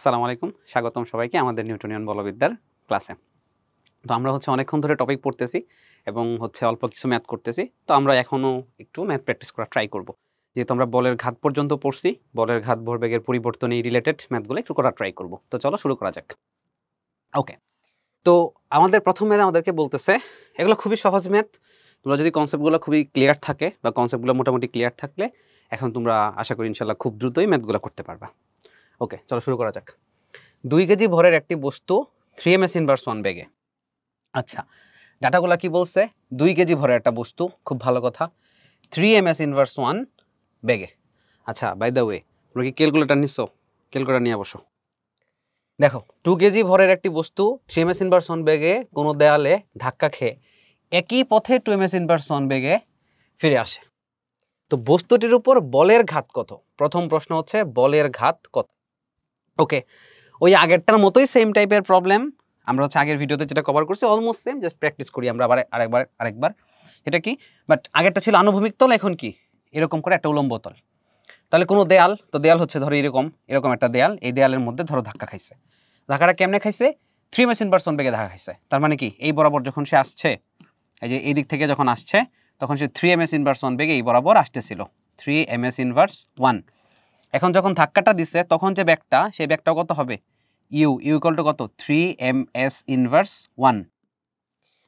আসসালামু আলাইকুম, স্বাগতম সবাইকে আমাদের নিউটনিয়ান বলবিদ্যার ক্লাসে। তো আমরা অনেকক্ষণ ধরে টপিক পড়তেছি এবং অল্প কিছু ম্যাথ করতেছি। তো আমরা এখনও একটু ম্যাথ প্র্যাকটিস করা ট্রাই করব। যেহেতু আমরা বলের ঘাত পর্যন্ত পড়ছি, বলের ঘাত ভরবেগের পরিবর্তন এই রিলেটেড ম্যাথগুলো একটু করা ট্রাই করব। তো চলো শুরু করা যাক। ওকে, তো আমাদের প্রথম ম্যাথ আমাদেরকে বলতেছে, এগুলো খুবই সহজ ম্যাথ। তোমরা যদি কনসেপ্টগুলো খুবই ক্লিয়ার থাকে বা কনসেপ্টগুলো মোটামুটি ক্লিয়ার থাকলে এখন তোমরা আশা করি ইনশাল্লাহ খুব দ্রুতই ম্যাথগুলো করতে পারবা। ওকে, চলো শুরু করা যাক। 2 কেজি ভরের একটি বস্তু 3 ms ইনভার্স 1 বেগে। আচ্ছা, ডাটাগুলো কি বলছে? 2 কেজি ভরের একটা বস্তু, খুব ভালো কথা, 3 ms ইনভার্স 1 বেগে। আচ্ছা, বাই দ্য ওয়ে, তোমরা কি ক্যালকুলেটর নিছো? ক্যালকুলেটর নিয়ে বসো। দেখো, 2 কেজি ভরের একটি বস্তু 3 ms ইনভার্স 1 বেগে কোনো দেয়ালে ধাক্কা খেয়ে একই পথে 2 ms ইনভার্স 1 বেগে ফিরে আসে। তো বস্তুটির উপর বলের ঘাত কত? প্রথম প্রশ্ন হচ্ছে বলের ঘাত কত। ওকে, ওই আগেরটার মতোই সেম টাইপের প্রবলেম আমরা আগের ভিডিওতে যেটা কভার করছি, অলমোস্ট সেম, জাস্ট প্র্যাকটিস করি আমরা আরেকবার। এটা কি, বাট আগেরটা ছিল আনুভূমিক তল, এখন কি এরকম করে একটা উলম্ব তল। তাহলে কোনো দেয়াল, তো দেয়াল হচ্ছে ধরো এরকম একটা দেয়াল, এই দেয়ালের মধ্যে ধরো ধাক্কা খাইছে। ধাক্কাটা কেমনে খাইছে? 3 ms ইনভার্স 1 বেগে ধাক্কা খাইছে। তার মানে কি, এই বরাবর যখন সে আসছে, এই যে এই দিক থেকে যখন আসছে, তখন সে 3 ms ইনভার্স 1 বেগে এই বরাবর আসতেছিল, 3 ms ইনভার্স 1। এখন যখন ধাক্কাটা দিচ্ছে তখন যে ব্যাগটা, সেই ব্যাগটাও কত হবে? ইউ ইকুয়াল টু কত? 3 ms ইনভার্স 1।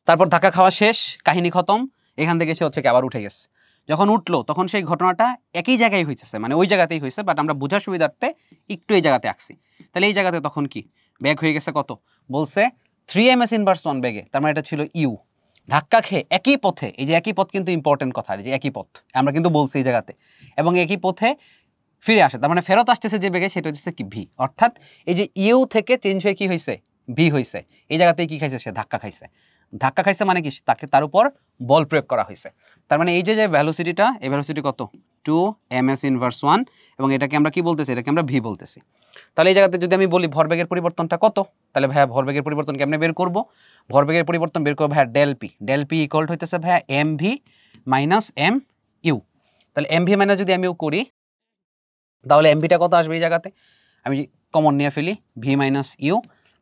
তারপর ধাক্কা খাওয়া শেষ, কাহিনী খতম। এখান থেকে সে কি আবার উঠে গেছে। যখন উঠলো তখন সেই ঘটনাটা একই জায়গায় হয়েছে, মানে ওই জায়গাতেই হয়েছে, বাট আমরা বোঝার সুবিধার্থে একটু এই জায়গাতে আঁকছি। তাহলে এই জায়গাতে তখন কি ব্যাগ হয়ে গেছে কত? বলছে 3 ms ইনভার্স 1 বেগে, তার মানে এটা ছিল ইউ। ধাক্কা খেয়ে একই পথে, এই যে একই পথ কিন্তু ইম্পর্টেন্ট কথা, যে একই পথ আমরা কিন্তু বলছি এই জায়গাতে, এবং একই পথে ফিরে আসে, তার মানে ফেরত আসতেছে যে বেগে, সেটা হচ্ছে কি ভি। অর্থাৎ এই যে ইউ থেকে চেঞ্জ হয়ে কি হয়েছে? ভি হয়েছে। এই জায়গাতেই কি খাইছে? সে ধাক্কা খাইছে। ধাক্কা খাইছে মানে কি, তাকে তার উপর বল প্রয়োগ করা হয়েছে। তার মানে এই যে ভ্যালোসিটিটা, এই ভ্যালোসিটি কত? 2 ms ইনভার্স 1, এবং এটাকে আমরা কি বলতেছি? এটাকে আমরা ভি বলতেছি। তাহলে এই জায়গাতে যদি আমি বলি ভরবেগের পরিবর্তনটা কত, তাহলে ভাইয়া ভরবেগের পরিবর্তন কেমনে বের করব? ভরবেগের পরিবর্তন বের করবো ভাইয়া del P. Del P equal হইতেছে ভাইয়া M V minus M U. তাহলে এম ভি মাইনাস যদি এম ইউ করি, তাহলে এমভিটা কত আসবে? এই জায়গাতে আমি কমন নিয়ে ফেলি, ভি মাইনাস ইউ।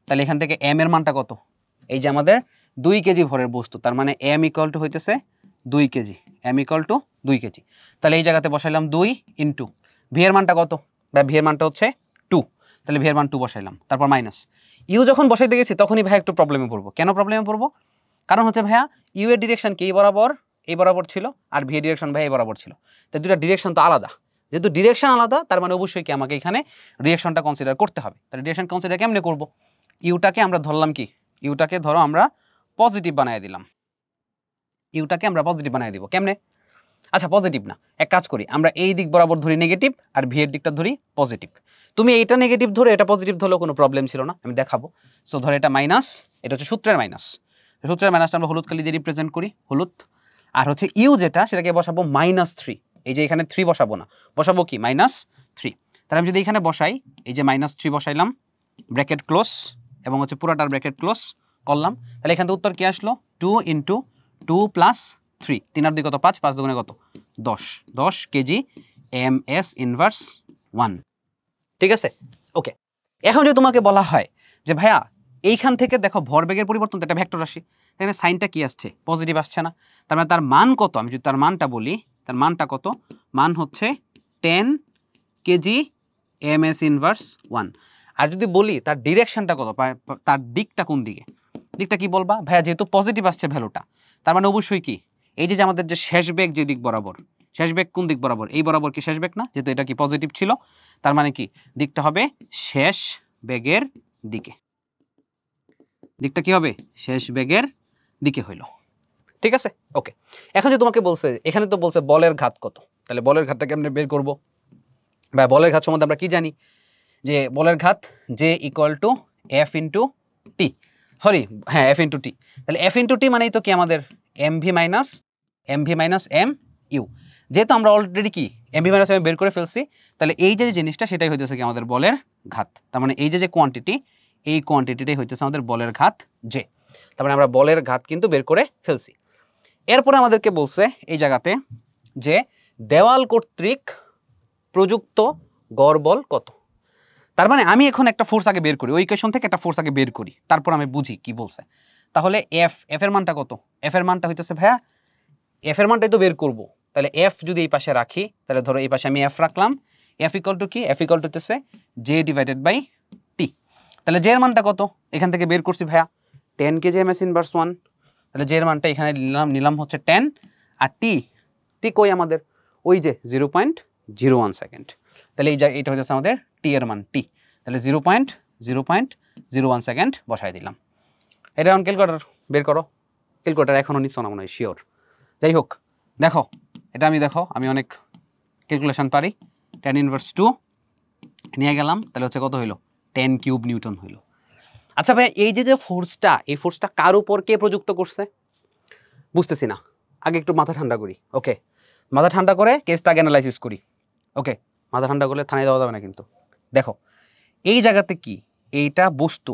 তাহলে এখান থেকে এম এর মানটা কত? এই যে আমাদের 2 কেজি ভরের বস্তু, তার মানে এম ইকুয়াল টু হইতেছে 2 KG. M equal to 2 KG. তাহলে এই জায়গাতে বসাইলাম 2 ইন্টু ভি এর মানটা কত? বা ভি এর মানটা হচ্ছে 2, তাহলে ভি এর মান 2 বসাইলাম, তারপর মাইনাস ইউ। যখন বসাইতে গেছি তখনই ভাইয়া একটু প্রবলেমে পড়বো। কেন প্রবলেমে পড়বো? কারণ হচ্ছে ভাইয়া ইউ এর ডিরেকশন কি এই বরাবর ছিল, আর ভি এর ডিরেকশন ভাই এই বরাবর ছিল। তো দুটা ডিরেকশন তো আলাদা। যেহেতু ডিরেকশন আলাদা, তার মানে অবশ্যই কি আমাকে এখানে ডিরেকশনটা কনসিডার করতে হবে। তাহলে ডিরেকশন কনসিডার কেমনে করব? ইউটাকে আমরা ধরলাম কি, ইউটাকে ধরো আমরা পজিটিভ বানিয়ে দিলাম। ইউটাকে আমরা পজিটিভ বানিয়ে দিব কেমনে? আচ্ছা, পজিটিভ না, এক কাজ করি, আমরা এই দিক বরাবর ধরি নেগেটিভ, আর ভি এর দিকটা ধরি পজিটিভ। তুমি এইটা নেগেটিভ ধরে এটা পজিটিভ ধরলেও কোনো প্রবলেম ছিল না, আমি দেখাবো। সো ধরে এটা মাইনাস, এটা হচ্ছে সূত্রের মাইনাস। সূত্রের মাইনাসটা আমরা হলুদ কালি দিয়ে রিপ্রেজেন্ট করি, হলুদ। আর হচ্ছে ইউ যেটা, সেটাকে বসাবো -3। এই যে এখানে 3 বসাবো না, বসাবো কি -3। তাহলে আমি যদি এখানে বসাই, এই যে -3 বসাইলাম, ব্র্যাকেট ক্লোজ, এবং হচ্ছে পুরাটার ব্র্যাকেট ক্লোজ করলাম। তাহলে এখান থেকে উত্তর কি আসলো? 2 ইন্টু 2 প্লাস 3, 3 আর 2 কত? 5, 5 দুগুণে কত? 10 কেজি এম এস ইনভার্স 1। ঠিক আছে, ওকে। এখন যদি তোমাকে বলা হয় যে ভাইয়া এইখান থেকে দেখো ভরবেগের পরিবর্তন, এটা ভেক্টর রাশি, এখানে সাইনটা কি আসছে? পজিটিভ আসছে না? তার মানে তার মান কত? আমি যদি তার মানটা বলি, তার মানটা কত? মান হচ্ছে 10 কেজি এম এস ইনভার্স 1। আর যদি বলি তার ডিরেকশনটা কত, তার দিকটা কোন দিকে, দিকটা কি বলবা? ভাইয়া যেহেতু পজিটিভ আসছে ভ্যালুটা, তার মানে অবশ্যই কি, এই যে আমাদের যে শেষ বেগ যে দিক বরাবর, শেষ বেগ কোন দিক বরাবর? এই বরাবর কি শেষ বেগ না? যেহেতু এটা কি পজিটিভ ছিল, তার মানে কি দিকটা হবে শেষ বেগের দিকে। দিকটা কি হবে? শেষ বেগের দিকে হইল। ঠিক আছে, ওকে। এখন যে তোমাকে বলছে, এখানে তো বলছে বলের ঘাত কত, তাহলে বলের ঘাতটা কেমনে বের করব? বা বলের ঘাত সম্বন্ধে আমরা কি জানি? যে বলের ঘাত J equal to F into T, sorry হ্যাঁ এফ ইন্টু টি। তাহলে এফ ইন্টু টি মানেই তো কি আমাদের M V minus M U. যেহেতু আমরা অলরেডি কি এম ভি মাইনাস এম বের করে ফেলছি, তাহলে এই যে জিনিসটা সেটাই হইতেছে কি আমাদের বলের ঘাত। তার মানে এই যে কোয়ান্টিটি, এই কোয়ান্টিটিটাই হইতেছে আমাদের বলের ঘাত জে। তার মানে আমরা বলের ঘাত কিন্তু বের করে ফেলছি। এরপরে আমাদেরকে বলছে এই জায়গাতে যে দেওয়াল কর্তৃক প্রযুক্ত গড় বল কত। তার মানে আমি এখন একটা ফোর্স আগে বের করি, ওই ইকুয়েশন থেকে একটা ফোর্স আগে বের করি, তারপর আমি বুঝি কি বলছে। তাহলে এফ এর মানটা কত? এফ এর মানটা হইতেছে ভাইয়া, এফ এর মানটাই তো বের করব। তাহলে এফ যদি এই পাশে রাখি, তাহলে ধরো এই পাশে আমি এফ রাখলাম, এফ ইকুয়াল টু কি? এফ ইকুয়াল টু হচ্ছে জে ডিভাইডেড বাই টি। তাহলে জে এর মানটা কত এখান থেকে বের করছি ভাইয়া? 10 কেজি এম এস ইনভার্স 1। তাহলে জে এর মানটা এখানে নিলাম হচ্ছে 10, আর টি কই আমাদের? ওই যে 0.01 সেকেন্ড। তাহলে এইটা হচ্ছে আমাদের টি এর মান, টি। তাহলে 0.01 সেকেন্ড বসাই দিলাম। এটা এখন ক্যালকুলেটর বের করো। ক্যালকুলেটর এখনও নিচ্ছ না মনে হয়, শিওর। যাই হোক, দেখো এটা আমি অনেক ক্যালকুলেশন পারি। 10 ইনভার্স 2 নিয়ে গেলাম, তাহলে হচ্ছে কত হইলো? 10 কিউব নিউটন হইলো। আচ্ছা ভাই, এই যে ফোর্সটা, এই ফোর্সটা কার উপর কে প্রযুক্ত করছে? বুঝতেছি না, আগে একটু মাথা ঠান্ডা করি। ওকে, মাথা ঠান্ডা করে কেসটা আগে অ্যানালাইসিস করি। ওকে, মাথা ঠান্ডা করলে থানায় যাওয়া যাবে না কিন্তু। দেখো এই জায়গাতে কি, এইটা বস্তু,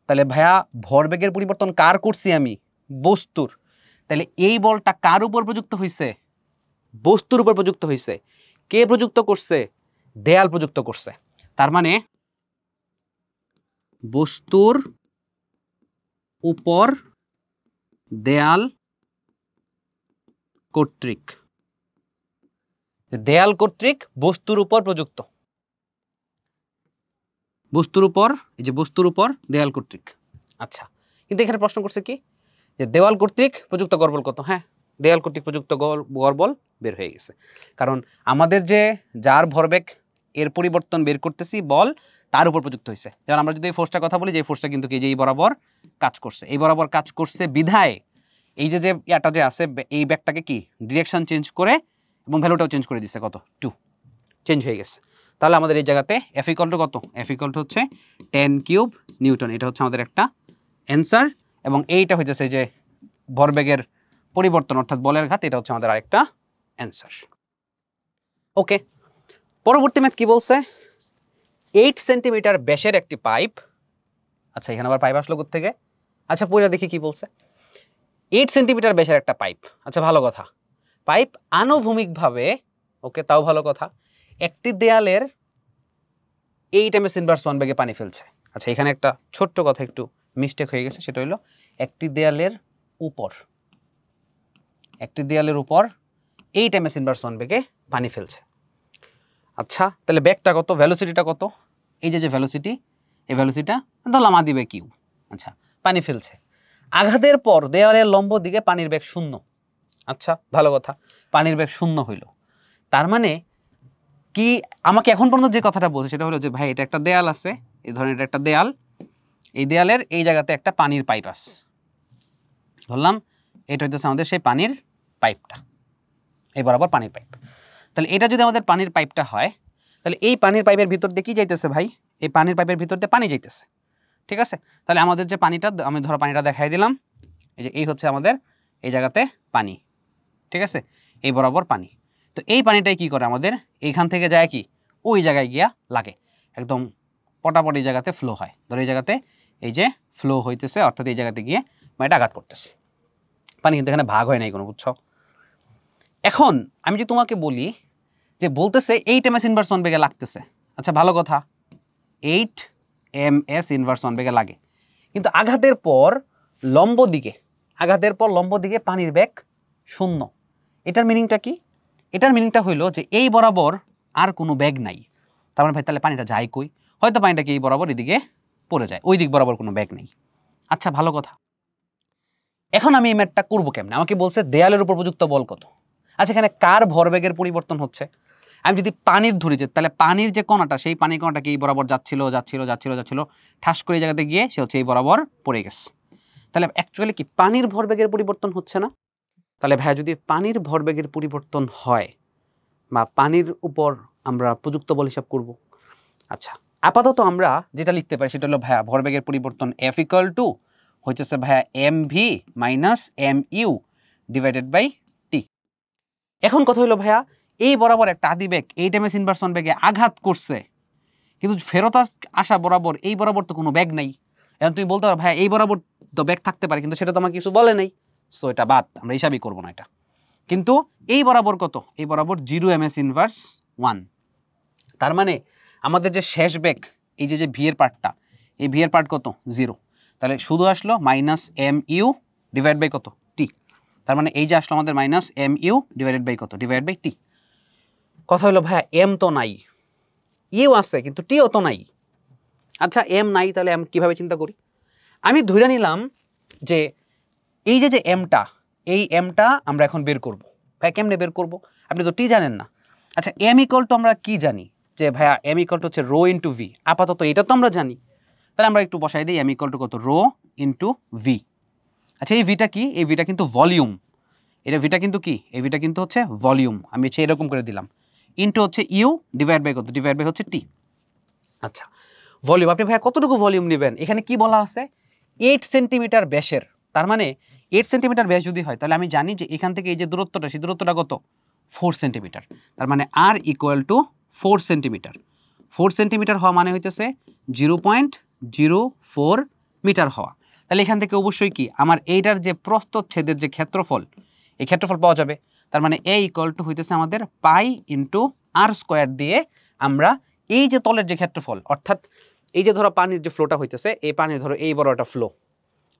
তাহলে ভাইয়া ভরবেগের পরিবর্তন কার করছি আমি? বস্তুর। তাহলে এই বলটা কার উপর প্রযুক্ত হয়েছে? বস্তুর উপর প্রযুক্ত হয়েছে। কে প্রযুক্ত করছে? দেয়াল প্রযুক্ত করছে। তার মানে বস্তুর উপর দেয়াল কর্তৃক, দেয়াল কর্তৃক বস্তুর উপর প্রযুক্ত, বস্তুর উপর, এই যে বস্তুর উপর দেয়াল কর্তৃক। আচ্ছা, কিন্তু এখানে প্রশ্ন করছে কি, যে দেওয়াল কর্তৃক প্রযুক্ত গড়বল কত? হ্যাঁ, দেয়াল কর্তৃক প্রযুক্ত গড়বল বের হয়ে গেছে। কারণ আমাদের যে যার ভরবেগ এর পরিবর্তন বের করতেছি বল, তার উপর প্রযুক্ত হয়েছে। যেমন আমরা যদি এই ফোর্সটার কথা বলি, যে এই ফোর্সটা কিন্তু কি, যে এই বরাবর কাজ করছে, এই বরাবর কাজ করছে বিধায় এই যে ইয়াটা যে আছে, এই ব্যাগটাকে কি ডিরেকশন চেঞ্জ করে এবং ভ্যালুটাও চেঞ্জ করে দিচ্ছে, কত? 2 চেঞ্জ হয়ে গেছে। তাহলে আমাদের এই জায়গাতে এফ ইকুয়াল টু কত? এফ ইকুয়াল টু হচ্ছে 10 কিউব নিউটন। এটা হচ্ছে আমাদের একটা অ্যান্সার, এবং এইটা হইতেছে যে ভরবেগের পরিবর্তন অর্থাৎ বলের ঘাত, এটা হচ্ছে আমাদের আরেকটা অ্যান্সার। ওকে, পরবর্তী ম্যাথ কি বলছে? 8 সেন্টিমিটার ব্যাসের একটি পাইপ। আচ্ছা, এখানে আবার পাইপ আসলো কোত্থেকে? আচ্ছা, পরে দেখি কি বলছে। 8 সেন্টিমিটার ব্যাসের একটা পাইপ। আচ্ছা, ভালো কথা। পাইপ আনুভূমিকভাবে, ওকে তাও ভালো কথা, একটি দেয়ালের 8 এমএস ইনভার্স 1 বেগে পানি ফেলছে। আচ্ছা, এখানে একটা ছোট্ট কথা একটু মিস্টেক হয়ে গেছে, সেটা হলো একটি দেয়ালের উপর 8 এমএস ইনভার্স 1 বেগে পানি ফেলছে। আচ্ছা, তাহলে ব্যাগটা কত? ভ্যালোসিটিটা কত? এই যে ভ্যালোসিটি, এই ভ্যালোসিটিটা ধরলাম দিবে কিউ। আচ্ছা, পানি ফেলছে। আঘাতের পর দেয়ালের লম্ব দিকে পানির বেগ 0। আচ্ছা, ভালো কথা, পানির বেগ 0 হইল। তার মানে কি, আমাকে এখন পর্যন্ত যে কথাটা বলছে সেটা হলো যে ভাই, এটা একটা দেয়াল আছে, এই ধরনের এটা একটা দেয়াল, এই দেয়ালের এই জায়গাতে একটা পানির পাইপ আছে, ধরলাম এটা হচ্ছে আমাদের সেই পানির পাইপটা, এই বরাবর পানির পাইপ। তাহলে এটা যদি আমাদের পানির পাইপটা হয়, তাহলে এই পানির পাইপের ভিতর দিয়ে কি যাইতেছে ভাই? এই পানির পাইপের ভিতর দিয়ে পানি যাইতেছে, ঠিক আছে? তাহলে আমাদের যে পানিটা, আমি ধরো পানিটা দেখাই দিলাম, এই যে এই হচ্ছে আমাদের এই জায়গাতে পানি, ঠিক আছে? এই বরাবর পানি। তো এই পানিটাই কি করে আমাদের এইখান থেকে যায় কি, ওই জায়গায় গিয়া লাগে, একদম পটাপট এই জায়গাতে ফ্লো হয়। ধরো এই জায়গাতে এই যে ফ্লো হইতেছে, অর্থাৎ এই জায়গাতে গিয়ে পানিটা আঘাত করতেছে। পানি কিন্তু এখানে ভাগ হয় নাই কোনো, বুঝছো? এখন আমি যে তোমাকে বলি যে বলতেছে 8 এমএস ইনভার্স 1 বেগে লাগতেছে। আচ্ছা, ভালো কথা, 8 এমএস ইনভার্স 1 বেগে লাগে, কিন্তু আঘাতের পর লম্ব দিকে পানির বেগ 0। এটার মিনিংটা কি? এটার মিনিংটা হইলো যে এই বরাবর আর কোনো বেগ নাই। তার মানে ভাই, তাহলে পানিটা যায় কই? হয়তো পানিটা কি এই বরাবর এদিকে পড়ে যায়, ওই দিক বরাবর কোনো বেগ নেই। আচ্ছা, ভালো কথা। এখন আমি এই ম্যাথটা করবো কেমনে? আমাকে বলছে দেয়ালের উপর প্রযুক্ত বল কত। আচ্ছা, এখানে কার ভরবেগের পরিবর্তন হচ্ছে? আমি যদি পানির ধরি, যে তাহলে পানির যে কণাটা, সেই পানির কণাটা কি এই বরাবর যাচ্ছিল, ঠাস করে এই জায়গাতে গিয়ে সে হচ্ছে এই বরাবর পড়ে গেছে। তাহলে অ্যাকচুয়ালি কি পানির ভরবেগের পরিবর্তন হচ্ছে না? তাহলে ভাইয়া, যদি পানির ভরবেগের পরিবর্তন হয় বা পানির উপর আমরা প্রযুক্ত বল হিসাব করব। আচ্ছা, আপাতত আমরা যেটা লিখতে পারি সেটা হলো ভাইয়া, ভরবেগের পরিবর্তন এফ ইকুয়াল টু হইতেছে ভাইয়া M V minus M U divided by T. এখন কথা হলো ভাইয়া, এই বরাবর একটা আদিবেগ 8 এমএস ইনভার্স 1 বেগে আঘাত করছে, কিন্তু ফেরত আসা বরাবর এই বরাবর তো কোনো ব্যাগ নাই। এখন তুমি বলতে পারো ভাইয়া, এই বরাবর তো ব্যাগ থাকতে পারে, কিন্তু সেটা তো আমার কিছু বলে নাই, সো এটা বাদ, আমরা হিসাবই করবো না এটা। কিন্তু এই বরাবর কত? এই বরাবর 0 এমএস ইনভার্স 1। তার মানে আমাদের যে শেষ বেগ এই যে ভি এর পার্টটা, এই ভি এর পার্ট কত 0, তাহলে শুধু আসলো minus M U divide by কত টি। তার মানে এই যে আসলো আমাদের minus M U divided by কত ডিভাইড বাই টি। কথা হলো ভাইয়া এম তো নাই, ইউ আছে কিন্তু টিও তো নাই। আচ্ছা এম নাই, তাহলে এম কীভাবে চিন্তা করি? আমি ধরে নিলাম যে এই যে এমটা, এই এমটা আমরা এখন বের করব। ভাইয়া কেমনে বের করব? আপনি তো টি জানেন না। আচ্ছা এম ইকুয়াল টু আমরা কি জানি যে ভাইয়া এম ইকুয়াল টু হচ্ছে রো ইন্টু ভি, আপাতত এটা তো আমরা জানি। তাহলে আমরা একটু বসাই দিই এম ইকুয়াল টু কত রো ইন্টু ভি। আচ্ছা এই ভিটা কি? এই ভিটা কিন্তু ভলিউম, এটা ভিটা কিন্তু কি? এই ভিটা কিন্তু হচ্ছে ভলিউম। আমি হচ্ছে এরকম করে দিলাম, ইন্টু হচ্ছে ইউ ডিভাইড বাই কত ডিভাইড বাই হচ্ছে টি। আচ্ছা ভলিউম, আপনি ভাইয়া কতটুকু ভলিউম নেবেন? এখানে কি বলা আছে 8 সেন্টিমিটার ব্যাসের, তার মানে 8 সেন্টিমিটার ব্যাস যদি হয় তাহলে আমি জানি যে এখান থেকে এই যে দূরত্বটা, সেই দূরত্বটা কত 4 সেন্টিমিটার। তার মানে আর ইকুয়াল টু 4 সেন্টিমিটার। 4 সেন্টিমিটার হওয়া মানে হইতেছে 0.04 মিটার হওয়া। তাহলে এখান থেকে অবশ্যই কি আমার এইটার যে প্রস্থচ্ছেদের যে ক্ষেত্রফল, এই ক্ষেত্রফল পাওয়া যাবে। তার মানে এ ইকুয়াল টু হইতেছে আমাদের পাই ইন্টু আর স্কোয়ার দিয়ে আমরা এই যে তলের যে ক্ষেত্রফল, অর্থাৎ এই যে ধরো পানির যে ফ্লোটা হইতেছে, এই পানির ধরো এই বড় একটা ফ্লো,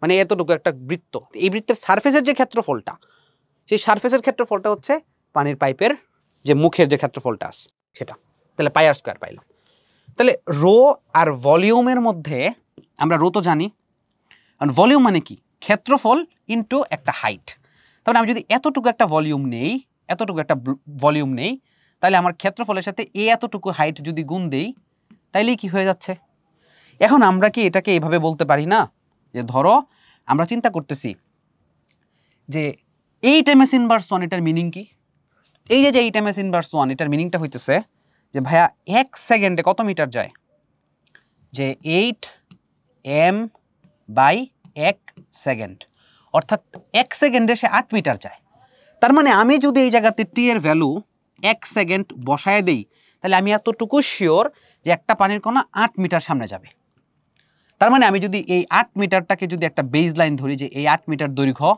মানে এতটুকু একটা বৃত্ত, এই বৃত্তের সারফেসের যে ক্ষেত্রফলটা, সেই সারফেসের ক্ষেত্রফলটা হচ্ছে পানির পাইপের যে মুখের যে ক্ষেত্রফলটা আছে সেটা। তাহলে পাই আর স্কোয়ার পাইলাম। তাহলে রো আর ভলিউমের মধ্যে আমরা রো তো জানি, আর ভলিউম মানে কি ক্ষেত্রফল ইন্টু একটা হাইট। তাহলে আমি যদি এতটুকু একটা ভলিউম নেই, এতটুকু একটা ভলিউম নেই, তাহলে আমার ক্ষেত্রফলের সাথে এতটুকু হাইট যদি গুণ দেই তাইলেই কি হয়ে যাচ্ছে। এখন আমরা কি এটাকে এইভাবে বলতে পারি না যে ধরো আমরা চিন্তা করতেছি যে 8 ইনভার্স 1 এটার মিনিং কি? এই যে 8 ইনভার্স 1 এটার মিনিংটা হইতেছে যে ভাইয়া 1 সেকেন্ডে কত মিটার যায়? যে 8 এম বাই 1 সেকেন্ড, অর্থাৎ 1 সেকেন্ডে সে 8 মিটার যায়। তার মানে আমি যদি এই জায়গাতে টি এর ভ্যালু 1 সেকেন্ড বসায় দেই তাহলে আমি এতটুকু শিওর যে একটা পানির কণা 8 মিটার সামনে যাবে। তার মানে আমি যদি এই 8 মিটারটাকে যদি একটা বেজ লাইন ধরি যে এই 8 মিটার দৈর্ঘ্য,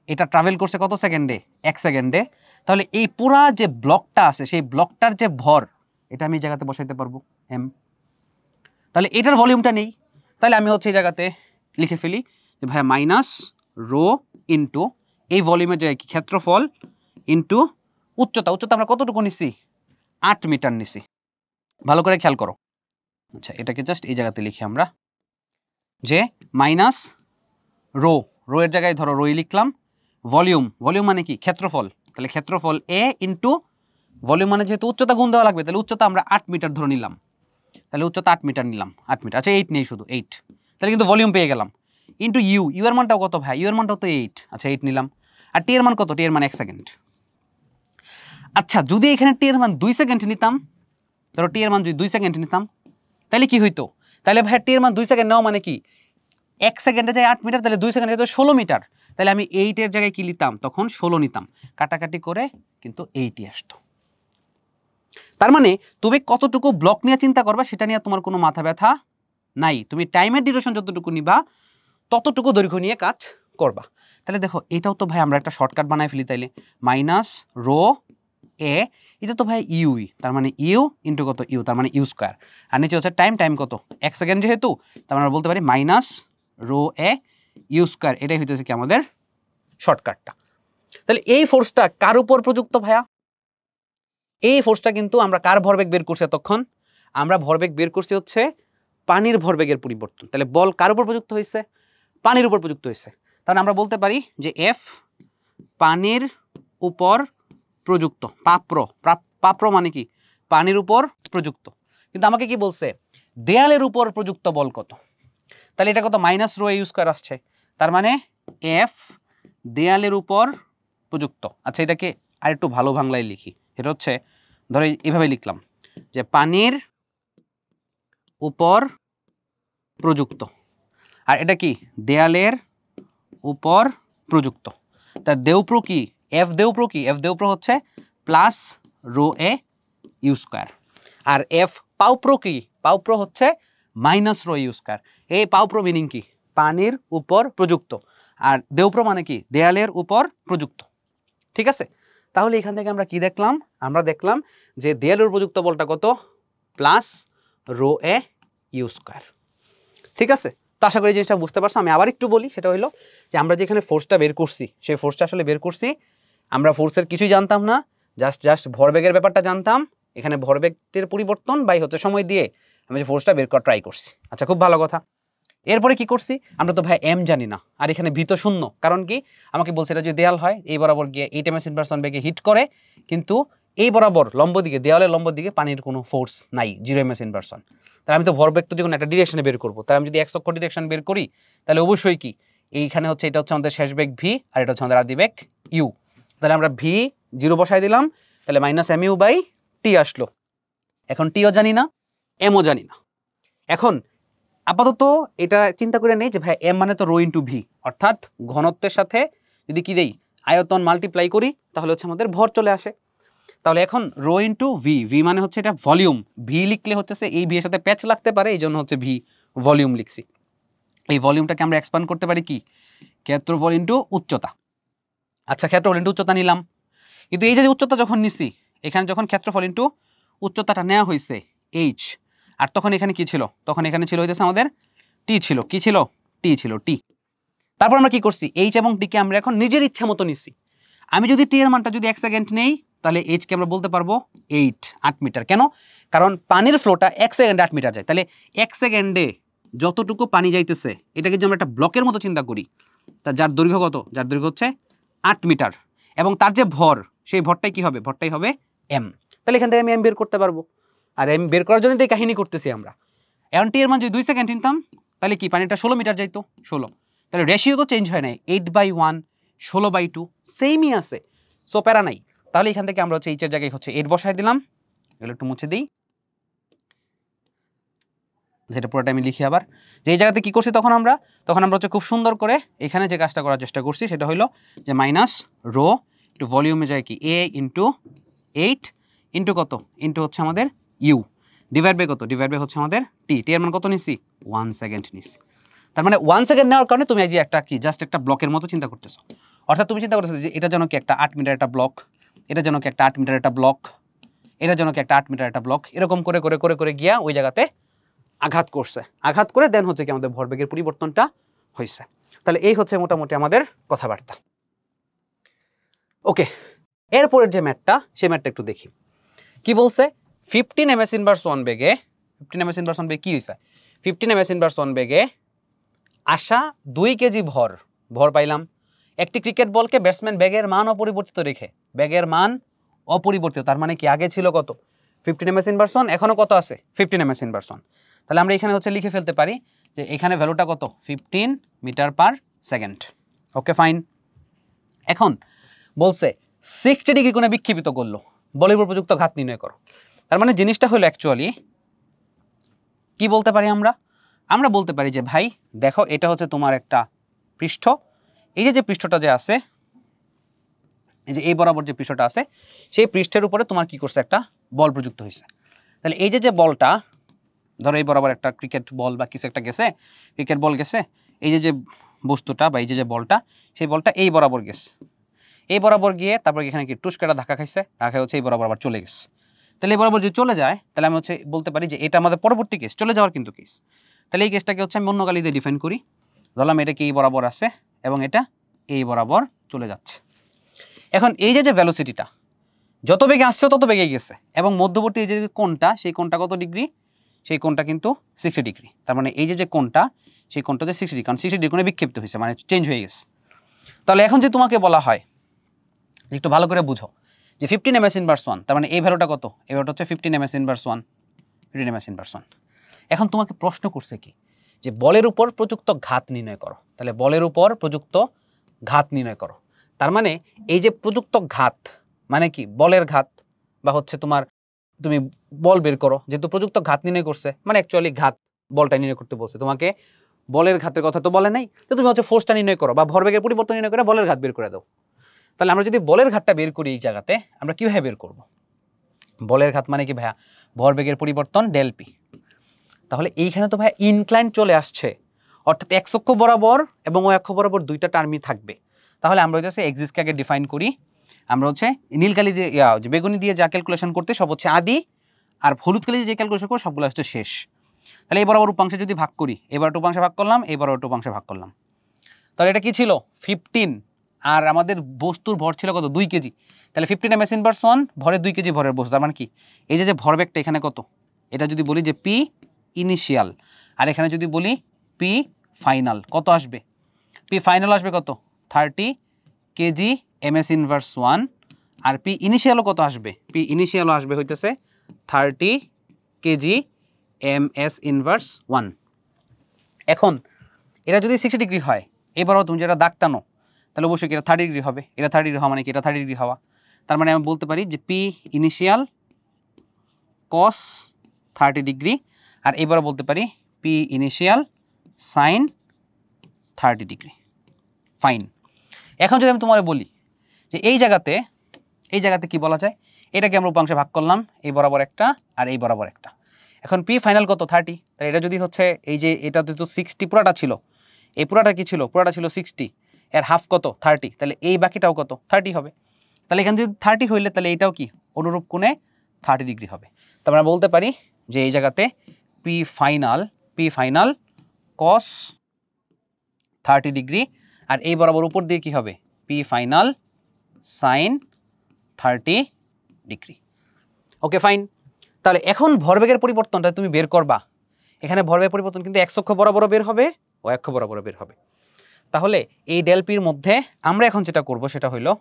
এটা ট্রাভেল করছে কত সেকেন্ডে? 1 সেকেন্ডে, তাহলে এই পুরা যে ব্লকটা আছে সেই ব্লকটার যে ভর, এটা আমি এই জায়গাতে বসাইতে পারবো এম। তাহলে এটার ভলিউমটা নেই, তাহলে আমি হচ্ছে এই জায়গাতে লিখে ফেলি যে ভাইয়া মাইনাস রো ইন্টু এই ভলিউমের জায়গায় কি ক্ষেত্রফল ইন্টু উচ্চতা। উচ্চতা আমরা কতটুকু নিছি? 8 মিটার নিছি। ভালো করে খেয়াল করো। আচ্ছা এটাকে জাস্ট এই জায়গাতে লিখি আমরা যে মাইনাস রো, রো এর জায়গায় ধরো রোই লিখলাম, ভলিউম, ভলিউম মানে কি ক্ষেত্রফল, তাহলে ক্ষেত্রফল এ ইন্টু ভলিউম মানে যেহেতু উচ্চতা গুণ দেওয়া লাগবে, তাহলে উচ্চতা আমরা 8 মিটার ধরে নিলাম, তাহলে উচ্চতা 8 মিটার নিলাম, 8 মিটার। আচ্ছা 8 নেই, শুধু 8, তাহলে কিন্তু ভলিউম পেয়ে গেলাম। ইন্টু ইউ, ইউ এর মানটাও কত ভাই? ইউ এর মানটাও তো 8, আচ্ছা 8 নিলাম। আর টি এর মান কত? টি এর মান 1 সেকেন্ড। আচ্ছা যদি এখানে টি এর মান 2 সেকেন্ড নিতাম, ধরো টি এর মান যদি 2 সেকেন্ড নিতাম তাহলে কি হইতো? তাহলে ভাই টি এর মান 2 সেকেন্ড নেওয়া মানে কি 1 সেকেন্ডে যায় 8 মিটার, তাহলে 2 সেকেন্ডে যেত 16 মিটার। তাহলে আমি 8 এর জায়গায় কি নিতাম? তখন 16 নিতাম, কাটাকাটি করে কিন্তু 8ই আসতো। তার মানে তুমি কতটুকু ব্লক নিয়ে চিন্তা করবা সেটা নিয়ে তোমার কোনো মাথা ব্যথা নাই। তুমি টাইমের ডিউরেশন যতটুকু নিবা ততটুকু দৈর্ঘ্য নিয়ে কাজ করবা। তাহলে দেখো এটাও তো ভাই আমরা একটা শর্টকাট বানায় ফেলি, তাইলে মাইনাস রো এ, এটা তো ভাই ইউই, তার মানে ইউ ইন্টু কত ইউ, তার মানে ইউ স্কোয়ার। আর নিচে হচ্ছে টাইম, টাইম কত 1 সেকেন্ড যেহেতু, তার মানে আমরা বলতে পারি minus rho A U square. এটাই হইতেছে কি আমাদের শর্টকাটটা। তাহলে এই ফোর্সটা কার উপর প্রযুক্ত ভাইয়া? এই ফোর্সটা কিন্তু আমরা কার ভরবেগ বের করছি এতক্ষণ? আমরা ভরবেগ বের করছি হচ্ছে পানির ভরবেগের পরিবর্তন। তাহলে বল কার উপর প্রযুক্ত হয়েছে? পানির উপর প্রযুক্ত হয়েছে। তাহলে আমরা বলতে পারি যে এফ পানির উপর প্রযুক্ত, পাপ্র, পাপ্র মানে কি পানির উপর প্রযুক্ত। কিন্তু আমাকে কি বলছে? দেয়ালের উপর প্রযুক্ত বল কত? তাহলে এটা কত? মাইনাস রো ইউ স্কয়ার আসছে, তার মানে এফ দেয়ালের উপর প্রযুক্ত। আচ্ছা এটাকে আরেকটু ভালো বাংলায় লিখি, এটা হচ্ছে ধরো এইভাবে লিখলাম যে পানির উপর প্রযুক্ত, আর এটা কি দেয়ালের উপর প্রযুক্ত। তার দেউপ্র কি? এফ দেউপ্র কি? এফ দেউপ্র হচ্ছে plus rho A U square. আর এফ পাউপ্র কি? পাউপ্র হচ্ছে মাইনাস রো ইউ স্কয়ার। এই পাউপ্র মিনিং কি? পানির উপর প্রযুক্ত। আর দেউপ্র মানে কি? দেয়ালের উপর প্রযুক্ত। ঠিক আছে, তাহলে এখান থেকে আমরা কি দেখলাম? আমরা দেখলাম যে দেয়ালের উপর প্রযুক্ত বলটা কত? Plus rho A U square. ঠিক আছে, তো আশা করি জিনিসটা বুঝতে পারছো। আমি আবার একটু বলি, সেটা হলো যে আমরা যেখানে ফোর্সটা বের করছি, সেই ফোর্সটা আসলে বের করছি আমরা ফোর্সের কিছুই জানতাম না, জাস্ট ভরবেগের ব্যাপারটা জানতাম। এখানে ভরবেগের পরিবর্তন বাই হচ্ছে সময় দিয়ে আমি যে ফোর্সটা বের করা ট্রাই করছি। আচ্ছা, খুব ভালো কথা। এরপরে কি করছি, আমরা তো ভাই এম জানি না, আর এখানে ভি তো শূন্য। কারণ কি, আমাকে বলছে এটা যদি দেয়াল হয় এই বরাবর গিয়ে 8 ms/s বেগে হিট করে, কিন্তু এই বরাবর লম্ব দিকে, দেওয়ালের লম্ব দিকে পানির কোনো ফোর্স নাই, 0 ms/s। তাহলে আমি তো ভরবেগ তো যখন একটা ডিরেকশনে বের করবো, তাহলে আমি যদি x অক্ষ ডিরেকশন বের করি, তাহলে অবশ্যই কি এইখানে হচ্ছে এটা হচ্ছে আমাদের শেষ বেগ ভি, আর এটা হচ্ছে আমাদের আদি বেগ ইউ। তাহলে আমরা ভি 0 বসাই দিলাম, তাহলে -mu/t আসলো। এখন টিও জানি না, এমও জানি না। এখন আপাতত এটা চিন্তা করে নেই যে ভাই এম মানে তো রো ইন্টু ভি, অর্থাৎ ঘনত্বের সাথে যদি কি দেই আয়তন মাল্টিপ্লাই করি, তাহলে হচ্ছে আমাদের ভর চলে আসে। তাহলে এখন রো ইন্টু ভি, ভি মানে হচ্ছে এটা ভলিউম, ভি লিখলে হচ্ছে এই ভি এর সাথে প্যাচ লাগতে পারে, এই জন্য হচ্ছে ভি ভলিউম লিখছি। এই ভলিউমটাকে আমরা এক্সপ্যান্ড করতে পারি কি, ক্ষেত্রফল ইন্টু উচ্চতা। আচ্ছা, ক্ষেত্রফল ইন্টু উচ্চতা নিলাম, কিন্তু এই যে উচ্চতা যখন নিছি, এখানে যখন ক্ষেত্রফল ইন্টু উচ্চতাটা নেওয়া হয়েছে এইচ, আর তখন এখানে কি ছিল, তখন এখানে ছিল হইতেছে আমাদের টি ছিল, কি ছিল, টি ছিল, টি। তারপর আমরা কি করছি, এইচ এবং টিকে আমরা এখন নিজের ইচ্ছা মতো নিচ্ছি। আমি যদি টি এর মানটা যদি 1 সেকেন্ড নেই, তাহলে এইচকে আমরা বলতে পারবো 8 মিটার। কেন, কারণ পানির ফ্লোটা 1 সেকেন্ডে 8 মিটার যায়। তাহলে 1 সেকেন্ডে যতটুকু পানি যাইতেছে, এটাকে যদি আমরা একটা ব্লকের মতো চিন্তা করি, তা যার দৈর্ঘ্য কত, যার দৈর্ঘ্য হচ্ছে 8 মিটার, এবং তার যে ভর, সেই ভরটাই কি হবে, ভরটাই হবে এম। তাহলে এখান থেকে আমি এম বের করতে পারবো, আর এম বের করার জন্য তো এই কাহিনী করতেছি আমরা। এখন টি এর মান যদি 2 সেকেন্ড নিতাম, তাহলে কি পানিটা 16 মিটার যাইতো, 16। তাহলে রেশিও তো চেঞ্জ হয় নাই, 8/1 16/2 সেমই আছে, সো প্যারা নাই। তাহলে এখান থেকে আমরা হচ্ছে এইচের জায়গায় হচ্ছে 8 বসাই দিলাম, এগুলো একটু মুছে দিই, যেটা পুরোটা আমি লিখি আবার। যে এই জায়গাতে কি করছি তখন আমরা হচ্ছে খুব সুন্দর করে এখানে যে কাজটা করার চেষ্টা করছি, সেটা হলো যে মাইনাস রো একটু ভলিউমে যায় কি এ ইন্টু 8 ইন্টু কত, ইন্টু হচ্ছে আমাদের ইউ, ডিভাইড বাই কত, ডিভাইড বাই হচ্ছে আমাদের টি। টি এর মান কত নিছি, 1 সেকেন্ড নিছি। তার মানে 1 সেকেন্ড নেওয়ার কারণে তুমি এই যে একটা কি জাস্ট একটা ব্লকের মতো চিন্তা করতেছো, অর্থাৎ তুমি চিন্তা করতেছো যে এটা যেন কি একটা 8 মিটার একটা ব্লক, এটা যেন কি একটা 8 মিটার একটা ব্লক, এটা যেন কি একটা 8 মিটার একটা ব্লক, এরকম করে করে করে করে গিয়া ওই জায়গাতে আঘাত করছে, আঘাত করে দেন হচ্ছে কি আমাদের ভরবেগের পরিবর্তনটা হয়েছে। তাহলে এই হচ্ছে মোটামুটি আমাদের কথাবার্তা। ওকে, এরপরের যে ম্যাথটা, সেই ম্যাথটা একটু দেখি কি বলছে। 15 ms/s বেগে, 15 ms/s বেগে কি হয়েছে, 15 ms/s বেগে আসা 2 কেজি ভর পাইলাম। একটি ক্রিকেট বলকে ব্যাটসম্যান ব্যাগের মান অপরিবর্তিত রেখে, ব্যাগের মান অপরিবর্তিত, তার মানে কি আগে ছিল কত 15 ms/s, এখনো কত আছে 15 ms/s। তাহলে আমরা এখানে হচ্ছে লিখে ফেলতে পারি যে এখানে ভ্যালুটা কত 15 metre per second. Okay fine. এখন বলছে 60 ডিগ্রি কোণে বিক্ষেপিত করলো, বলের উপর প্রযুক্ত ঘাত নির্ণয় করো। তার মানে জিনিসটা হলো অ্যাকচুয়ালি কি বলতে পারি আমরা বলতে পারি যে ভাই দেখো এটা হচ্ছে তোমার একটা পৃষ্ঠ, এই যে পৃষ্ঠটা যে আছে, এই যে এই বরাবর যে পৃষ্ঠটা আছে, সেই পৃষ্ঠের উপরে তোমার কি করছে একটা বল প্রযুক্ত হয়েছে। তাহলে এই যে বলটা ধরো এই বরাবর একটা ক্রিকেট বল বা কিছু একটা গেছে, ক্রিকেট বল গেছে, এই যে বস্তুটা বা এই যে বলটা, সেই বলটা এই বরাবর গেছে, এই বরাবর গিয়ে তারপর এখানে কি টুসকাটা ধাক্কা খাইছে, ধাক্কা হচ্ছে এই বরাবর আবার চলে গেছে। তাহলে এই বরাবর যদি চলে যায়, তাহলে আমি হচ্ছে বলতে পারি যে এটা আমাদের পরবর্তী কেস, চলে যাওয়ার কিন্তু কেস। তাহলে এই কেসটাকে হচ্ছে আমি অন্য গালি দিয়ে ডিফাইন করি, ধরলাম এটা কি এই বরাবর আছে এবং এটা এই বরাবর চলে যাচ্ছে। এখন এই যে ভেলোসিটিটা যত বেগে আসছে তত বেগে গেছে, এবং মধ্যবর্তী এই যে কোণটা, সেই কোণটা কত ডিগ্রি, সেই কোণটা কিন্তু 60 ডিগ্রি। তার মানে এই যে কোণটা, সেই কোণটা যে 60 ডিগ্রি, কারণ 60 ডিগ্রি কোণে বিক্ষেপিত হয়েছে, মানে চেঞ্জ হয়ে গেছে। তাহলে এখন যে তোমাকে বলা হয় একটু ভালো করে বুঝো যে 15 ms/s, তার মানে এই ভ্যালুটা কত, এই ভ্যালুটা হচ্ছে 15 ms/s, 15 ms/s। এখন তোমাকে প্রশ্ন করছে কি যে বলের উপর প্রযুক্ত ঘাত নির্ণয় করো। তাহলে বলের উপর প্রযুক্ত ঘাত নির্ণয় করো, তার মানে এই যে প্রযুক্ত ঘাত মানে কি বলের ঘাত, বা হচ্ছে তোমার তুমি বল বের করো, যেহেতু প্রযুক্ত ঘাত নির্ণয় করছে মানে অ্যাকচুয়ালি ঘাত বলটা নির্ণয় করতে বলছে তোমাকে, বলের ঘাতের কথা তো বলে নাই, তো তুমি হচ্ছে ফোর্সটা নির্ণয় করো বা ভরবেগের পরিবর্তন নির্ণয় করে বলের ঘাত বের করে দাও। তাহলে আমরা যদি বলের ঘাতটা বের করি এই জায়গাতে, আমরা কিভাবে বের করব, বলের ঘাত মানে কি ভাইয়া ভরবেগের পরিবর্তন ডেল পি। তাহলে এইখানে তো ভাইয়া ইনক্লাইন চলে আসছে, অর্থাৎ এক্স অক্ষ বরাবর এবং ওই অক্ষ বরাবর দুইটা টার্মই থাকবে। তাহলে আমরা হচ্ছে এক্সিসকে আগে ডিফাইন করি, আমরা হচ্ছে নীলকালি দিয়ে বেগুনি দিয়ে যা ক্যালকুলেশন করতে সব হচ্ছে আদি, আর হলুদ কালি যে ক্যালকুলেশন করবো সবগুলো হচ্ছে শেষ। তাহলে এই বরাবর উপাংশে যদি ভাগ করি, এবার উপাংশে ভাগ করলাম, এবার উপাংশে ভাগ করলাম, তাহলে এটা কি ছিল 15, আর আমাদের বস্তুর ভর ছিল কত 2 কেজি। তাহলে 15 ms ইনভার্স 1 ভরে 2 কেজি ভরের বস্তু, তার মানে কি এই যে ভরবেগটা এখানে কত, এটা যদি বলি যে পি ইনিশিয়াল, আর এখানে যদি বলি পি ফাইনাল, কত আসবে? পি ফাইনাল আসবে কত 30 কেজি ms ইনভার্স 1, আর পি ইনিশিয়ালও কত আসবে? পি ইনিশিয়ালও আসবে হইতেছে 30 কেজি ms ইনভার্স 1। এখন এটা যদি 60 ডিগ্রি হয়, এবারও তুমি যেটা দাগ টানো তাহলে অবশ্যই এটা 30 ডিগ্রি হবে, এটা 30 ডিগ্রি হওয়া মানে কি এটা 30 ডিগ্রি হওয়া, তার মানে আমি বলতে পারি যে পি ইনিশিয়াল কস 30 ডিগ্রি, আর এবারও বলতে পারি P initial sine 30 degree. Fine. এখন যদি আমি তোমার বলি যে এই জায়গাতে কি বলা যায়, এটাকে আমরা উপাংশে ভাগ করলাম, এই বরাবর একটা আর এই বরাবর একটা। এখন পি ফাইনাল কত 30, তাহলে এটা যদি হচ্ছে এই যে এটা তো 60 পুরাটা ছিল, এই পুরাটা কি ছিল? পুরাটা ছিল 60, এর হাফ কত 30, তাহলে এই বাকিটাও কত 30 হবে। তাহলে এখানে যদি 30 হইলে তাহলে এটাও কি অনুরূপ কোণে 30 ডিগ্রি হবে। তার আমরা বলতে পারি যে এই জায়গাতে পি ফাইনাল কস 30 ডিগ্রি, আর এই বরাবর উপর দিয়ে কি হবে P final sine 30 degree. Okay fine. তাহলে এখন ভরবেগের পরিবর্তনটা তুমি বের করবা, এখানে ভরবেগের পরিবর্তন কিন্তু x অক্ষ বরাবর বের হবে, y অক্ষ বরাবর বের হবে। তাহলে এই ডেল পির মধ্যে আমরা এখন যেটা করব সেটা হইলো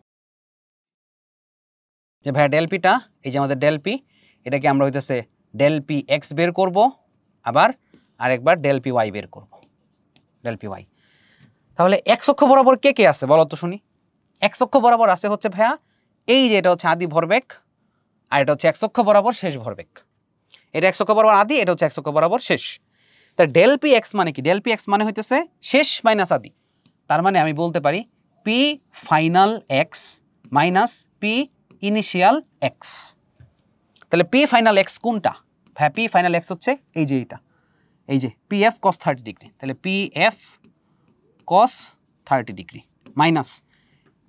যে ভাইয়া ডেল পিটা, এই যে আমাদের ডেল পি, এটাকে আমরা হইতেছে ডেল পি এক্স বের করব, আবার আরেকবার ডেল পি ওয়াই বের করব, ডেল পি ওয়াই। তাহলে x অক্ষ বরাবর কে কে আছে বলো তো শুনি? x অক্ষ বরাবর আছে হচ্ছে ভাইয়া এই যে এটা হচ্ছে আদি ভরবেগ, আর এটা হচ্ছে x অক্ষ বরাবর শেষ ভরবেগ। এটা x অক্ষ বরাবর আদি, এটা হচ্ছে x অক্ষ বরাবর শেষ। তা ডেল পি এক্স মানে কি? ডেল পি এক্স মানে হইতেছে শেষ মাইনাস আদি। তার মানে আমি বলতে পারি P final x minus P initial x. তাহলে পি ফাইনাল এক্স কোনটা? হ্যাঁ, পি ফাইনাল এক্স হচ্ছে এই যে এটা, এই যে পি এফ কস 30 ডিগ্রি। তাহলে পি এফ কস 30 degree minus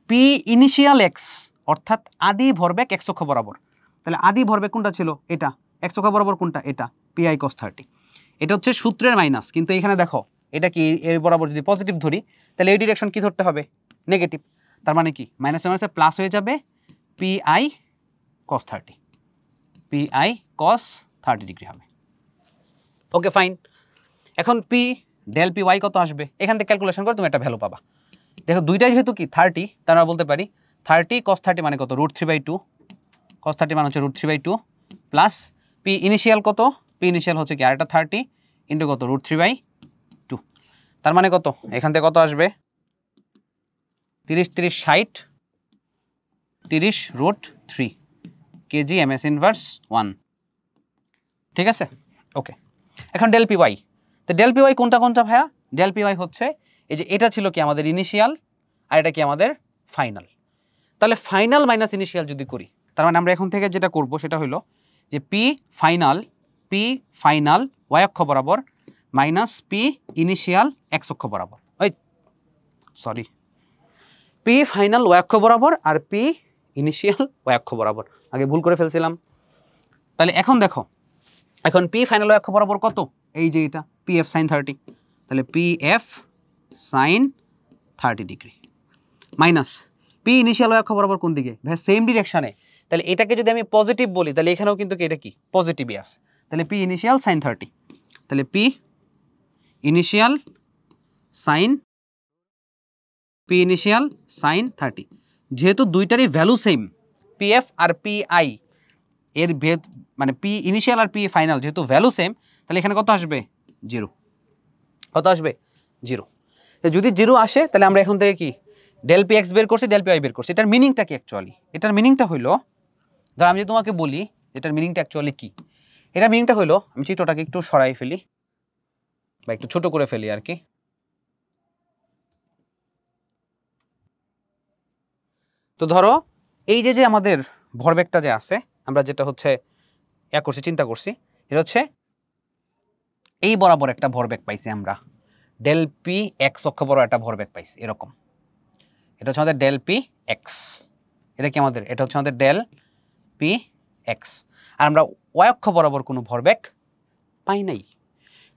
P initial x অর্থাৎ আদি ভরবেগ এক্স অক্ষ বরাবর। তাহলে আদি ভরবেগ কোনটা ছিল? এটা। এক্স অক্ষ বরাবর কোনটা? এটা, পি আই কস 30। এটা হচ্ছে সূত্রের মাইনাস, কিন্তু এখানে দেখো এটা কি এর বরাবর যদি পজিটিভ ধরি তাহলে এই ডিরেকশন কি ধরতে হবে? নেগেটিভ। তার মানে কি মাইনাসে মাইনাসে প্লাস হয়ে যাবে, P I cos 30, P I cos 30 degree হবে। Okay fine. এখন পি ডেল পি ওয়াই কত আসবে? এখান থেকে ক্যালকুলেশন করে তুমি একটা ভ্যালু পাবা। দেখো দুইটাই যেহেতু কি 30, তার আমরা বলতে পারি 30 cos 30 মানে কত? √3/2। cos 30 মানে হচ্ছে √3/2 প্লাস পি ইনিশিয়াল কত? পি ইনিশিয়াল হচ্ছে কি আরেকটা 30 ইন্টু কত? √3/2। তার মানে কত? এখান থেকে কত আসবে? 30 30 60, 30√3 কেজি ms ইনভার্স 1। ঠিক আছে? ওকে। এখন ডেল পি ওয়াই। তো ডেল পি ওয়াই কোনটা কোনটা ভাইয়া? ডেল পি ওয়াই হচ্ছে এই যে এটা ছিল কি আমাদের ইনিশিয়াল, আর এটা কি আমাদের ফাইনাল। তাহলে ফাইনাল মাইনাস ইনিশিয়াল যদি করি, তার মানে আমরা এখন থেকে যেটা করব সেটা হলো যে পি ফাইনাল ওয়াই অক্ষ বরাবর মাইনাস পি ইনিশিয়াল এক্স অক্ষ বরাবর। ওই সরি, পি ফাইনাল ওয়াই অক্ষ বরাবর আর পি ইনিশিয়াল ওয়াই অক্ষ বরাবর, আগে ভুল করে ফেলছিলাম। তাহলে এখন দেখো, এখন পি ফাইনাল ওয়াই অক্ষ বরাবর কত? এই যে এটা পি এফ সাইন 30, তাহলে P F sine 30 degree minus P initial Y অক্ষ বরাবর কোন দিকে? ভাই সেম ডিরেকশনে। তাহলে এটাকে যদি আমি পজিটিভ বলি তাহলে এখানেও কিন্তু এটা কি পজিটিভই আছে। তাহলে পি ইনিশিয়াল সাইন 30, তাহলে পি ইনিশিয়াল সাইন 30। যেহেতু দুইটারই ভ্যালু সেম, পি এফ আর পি আই এর ভেদ মানে পি ইনিশিয়াল আর পি ফাইনাল যেহেতু ভ্যালু সেম, তাহলে এখানে কত আসবে? 0। কত আসবে? 0। যদি 0 আসে তাহলে আমরা এখন থেকে কি ডেল পি এক্স বের করছি, ডেল পি ওয়াই বের করছি। এটার মিনিংটা কি অ্যাকচুয়ালি? এটার মিনিংটা হইলো, ধর আমি যদি তোমাকে বলি এটার মিনিংটা অ্যাকচুয়ালি কি, এটার মিনিংটা হইলো, আমি চিত্রটাকে একটু সরাই ফেলি বা একটু ছোট করে ফেলি আর কি। তো ধরো এই যে আমাদের ভরবেগটা যে আছে, আমরা যেটা হচ্ছে চিন্তা করছি, এটা হচ্ছে এই বরাবর একটা ভরবেগ পাইছি আমরা, ডেল পি এক্স অক্ষ বরাবর একটা ভরবেগ পাইছি এরকম। এটা হচ্ছে আমাদের ডেল পি এক্স, এটা কি আমাদের? এটা হচ্ছে আমাদের ডেল পি এক্স। আর আমরা ওয়াই অক্ষ বরাবর কোনো ভরবেগ পাই নাই,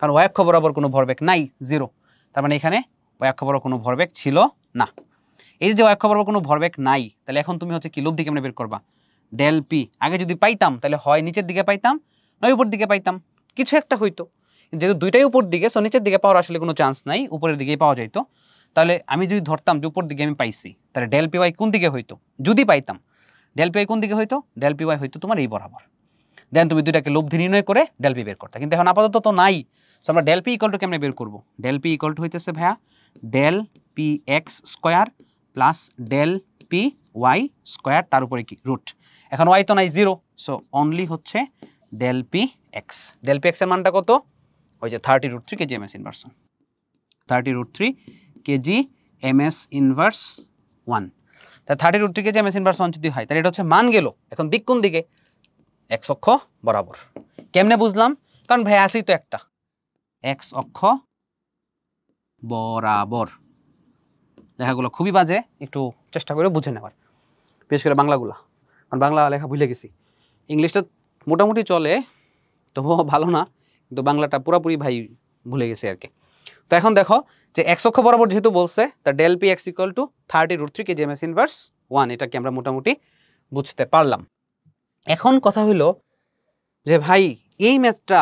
কারণ ওয়াই অক্ষ বরাবর কোনো ভরবেগ নাই, 0। তার মানে এখানে ওয়াই অক্ষ বরাবর কোনো ভরবেগ ছিল না। এই যে ওয়াই অক্ষ বরাবর কোনো ভরবেগ নাই, তাহলে এখন তুমি হচ্ছে কি লব্ধি কেমনে বের করবা? Del P. আগে যদি পাইতাম তাহলে হয় নিচের দিকে পাইতাম, নয় উপর দিকে পাইতাম, কিছু একটা হইতো। যেহেতু দুইটাই উপর দিকে, সো নিচের দিকে পাওয়ার আসলে কোনো চান্স নাই, উপরের দিকেই পাওয়া যাইতো। তাহলে আমি যদি ধরতাম যে উপর দিকে আমি পাইছি, তাহলে ডেল পি ওয়াই কোন দিকে হইতো? যদি পাইতাম ডেল পি ওয়াই কোন দিকে হইতো? ডেল পি ওয়াই হইতো তোমার এই বরাবর। দেন তুমি দুইটাকে লব্ধি নির্ণয় করে ডেল পি বের করতে। কিন্তু এখন আপাতত তো নাই, সো আমরা ডেল পি ইকুয়াল টু কেমনে বের করবো? ডেল পি ইকুয়াল টু হইতেছে ভাইয়া del P X square plus del P Y square, তার উপরে কি রুট। এখন ওয়াই তো নাই, 0, সো অনলি হচ্ছে del P X. Del P X এর মানটা কত? ওই যে 30√3 KG M S inverse 30√3 KG M S inverse 1। তা 30√3 কেজি এম এস ইনভার্স 1 যদি হয়, তাহলে এটা হচ্ছে মান গেল। এখন দিক কোন দিকে? এক্স অক্ষ বরাবর। কেমনে বুঝলাম? কারণ ভাই আসি তো একটা এক্স অক্ষ বরাবর। লেখাগুলো খুবই বাজে, একটু চেষ্টা করে বুঝে নেওয়ার, বিশেষ করে বাংলাগুলা, কারণ বাংলা লেখা ভুলে গেছি। ইংলিশটা মোটামুটি চলে, তবুও ভালো না, কিন্তু বাংলাটা পুরোপুরি ভাই ভুলে গেছি আর কি। তো এখন দেখো যে এক্স অক্ষ বরাবর যেহেতু বলছে, তা del P X equal to 30√3 KG M S inverse 1, এটাকে আমরা মোটামুটি বুঝতে পারলাম। এখন কথা হলো যে ভাই এই ম্যাথটা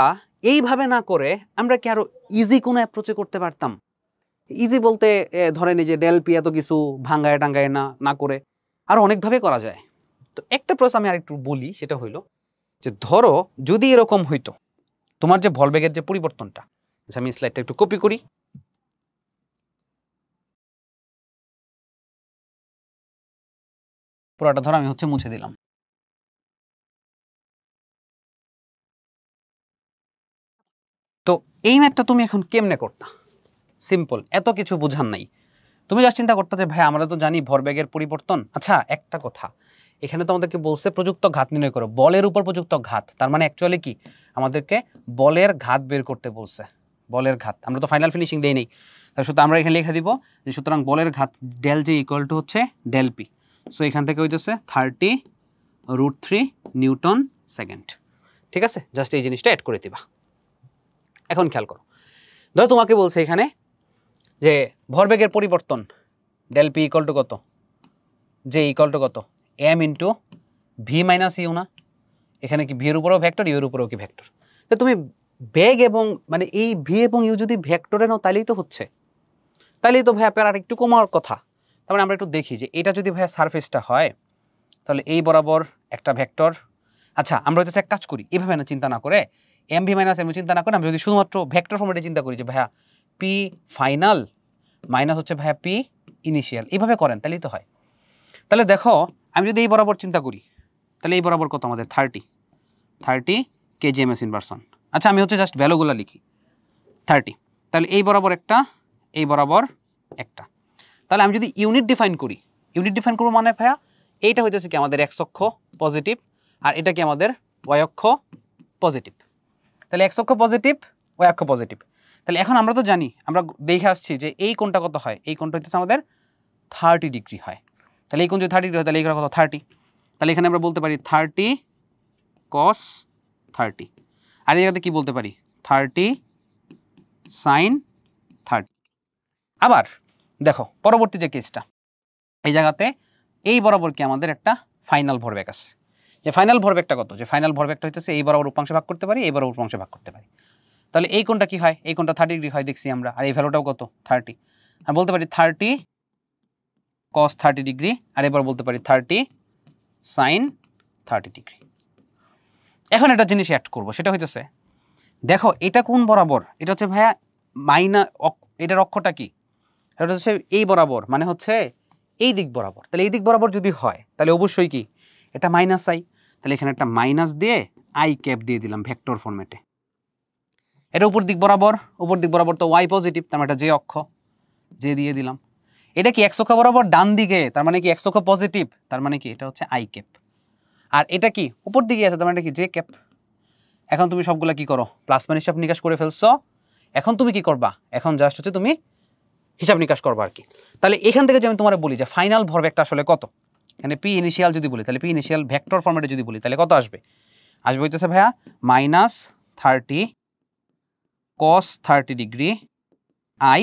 এইভাবে না করে আমরা কি আরো ইজি কোনো অ্যাপ্রোচে করতে পারতাম? ইজি বলতে ধরেন এই যে ডেল পি এত কিছু ভাঙ্গায় টাঙ্গায় না করে আরো অনেকভাবে করা যায়। তো একটা প্রশ্ন আমি আরেকটু বলি, সেটা হইলো যে ধরো যদি এরকম হইতো তোমার যে ভরবেগের যে পরিবর্তনটা, আচ্ছা আমি স্লাইডটা একটু কপি করি। পুরোটা ধরো আমি হচ্ছে মুছে দিলাম। তো এই ম্যাথটা তুমি এখন কেমনে করতা? সিম্পল, এত কিছু বুঝার নাই। তুমি জাস্ট চিন্তা করতে যে ভাই আমরা তো জানি ভরবেগের পরিবর্তন। আচ্ছা একটা কথা, এখানে তো আমাদেরকে বলছে প্রযুক্ত ঘাত নির্ণয় করো, বলের উপর প্রযুক্ত ঘাত। তার মানে অ্যাকচুয়ালি কি আমাদেরকে বলের ঘাত বের করতে বলছে। বলের ঘাত আমরা তো ফাইনাল ফিনিশিং দেই নেই, তাহলে শুধু আমরা এখানে লিখে দিব যে সুতরাং বলের ঘাত ডেল জি ইকুয়াল টু হচ্ছে ডেল পি। সো এখান থেকে হইতেছে 30√3 নিউটন সেকেন্ড। ঠিক আছে, জাস্ট এই জিনিসটা অ্যাড করে দিবা। এখন খেয়াল করো, ধরো তোমাকে বলছে এখানে যে ভরবেগের পরিবর্তন ডেল পি ইকুয়াল টু কত? জে ইকুয়াল টু কত? M into V minus U না? এখানে কি ভি এর উপরেও ভেক্টর, ইউ এর উপরেও কি ভেক্টর? তো তুমি বেগ এবং মানে এই ভি এবং ইউ যদি ভেক্টরে নাও তাহলেই তো হচ্ছে, তাহলেই তো ভাইয়া প্যারার একটু কমার কথা। তার মানে আমরা একটু দেখি যে এটা যদি ভাইয়া সারফেসটা হয়, তাহলে এই বরাবর একটা ভেক্টর। আচ্ছা আমরা হচ্ছে এক কাজ করি, এভাবে না চিন্তা না করে, এম ভি মাইনাস এম চিন্তা না করে আমরা যদি শুধুমাত্র ভেক্টর ফর্মেটে চিন্তা করি যে ভাইয়া পি ফাইনাল মাইনাস হচ্ছে ভাইয়া পি ইনিশিয়াল, এইভাবে করেন তাহলেই তো হয়। তাহলে দেখো আমি যদি এই বরাবর চিন্তা করি, তাহলে এই বরাবর কত আমাদের 30 কেজি এম এস ইনভার্স 1। আচ্ছা আমি হচ্ছে জাস্ট ভ্যালুগুলো লিখি 30, তাহলে এই বরাবর একটা, এই বরাবর একটা। তাহলে আমি যদি ইউনিট ডিফাইন করি, ইউনিট ডিফাইন করবো মানে ভাইয়া এইটা হইতেছে কি আমাদের এক্স অক্ষ পজিটিভ, আর এটা কি আমাদের ওয়াই অক্ষ পজিটিভ। তাহলে এক্স অক্ষ পজিটিভ, ওয়াই অক্ষ পজিটিভ। তাহলে এখন আমরা তো জানি, আমরা দেখে আসছি যে এই কোণটা কত হয়, এই কোণটা হচ্ছে আমাদের 30 ডিগ্রি হয়। তাহলে এই কোণ যদি 30 ডিগ্রি হয়, তাহলে এই কত 30। তাহলে এখানে আমরা বলতে পারি 30 cos 30, আর এই জায়গাতে কি বলতে পারি 30 sin 30। আবার দেখো পরবর্তী যে কেসটা, এই জায়গাতে এই বরাবর কি আমাদের একটা ফাইনাল ভরবেগ আছে, যে ফাইনাল ভরবেগটা কত? যে ফাইনাল ভরবেগটা হইতেছে এই বরাবর উপাংশে ভাগ করতে পারি, এই বরাবর উপাংশে ভাগ করতে পারি। তাহলে এই কোণটা কি হয়? এই কোণটা 30 ডিগ্রি হয় দেখছি আমরা, আর এই ভ্যালুটাও কত 30। আর বলতে পারি 30 cos 30 ডিগ্রি, আর এবার বলতে পারি 30 sin 30 ডিগ্রি। এখন একটা জিনিস অ্যাড করবো, সেটা হইতেছে দেখো এটা কোন বরাবর? এটা হচ্ছে ভাইয়া এটার অক্ষটা কি? এটা হচ্ছে এই বরাবর, মানে হচ্ছে এই দিক বরাবর। তাহলে এই দিক বরাবর যদি হয় তাহলে অবশ্যই কি এটা মাইনাস আই। তাহলে এখানে একটা মাইনাস দিয়ে আই ক্যাপ দিয়ে দিলাম ভেক্টর ফরম্যাটে। এটা উপর দিক বরাবর, উপর দিক বরাবর তো ওয়াই পজিটিভ, তার মানে এটা যে অক্ষ, যে দিয়ে দিলাম। এটা কি এক্স অক্ষ বরাবর ডান দিকে, তার মানে কি এক্স অক্ষ পজিটিভ, তার মানে কি এটা হচ্ছে আই ক্যাপ। আর এটা কি উপর দিকে আছে, তার মানে কি জে ক্যাপ। এখন তুমি সবগুলা কি করো, প্লাস মাইনাস হিসাব নিকাশ করে ফেলছো। এখন তুমি কি করবা? এখন জাস্ট হচ্ছে তুমি হিসাব নিকাশ করবা আর কি। তাহলে এখান থেকে যদি আমি তোমার বলি যে ফাইনাল ভরবেগটা আসলে কত, এখানে পি ইনিশিয়াল যদি বলি, তাহলে পি ইনিশিয়াল ভেক্টর ফরম্যাটে যদি বলি তাহলে কত আসবে? আসবে হইতেছে ভাইয়া -30 cos 30 degree i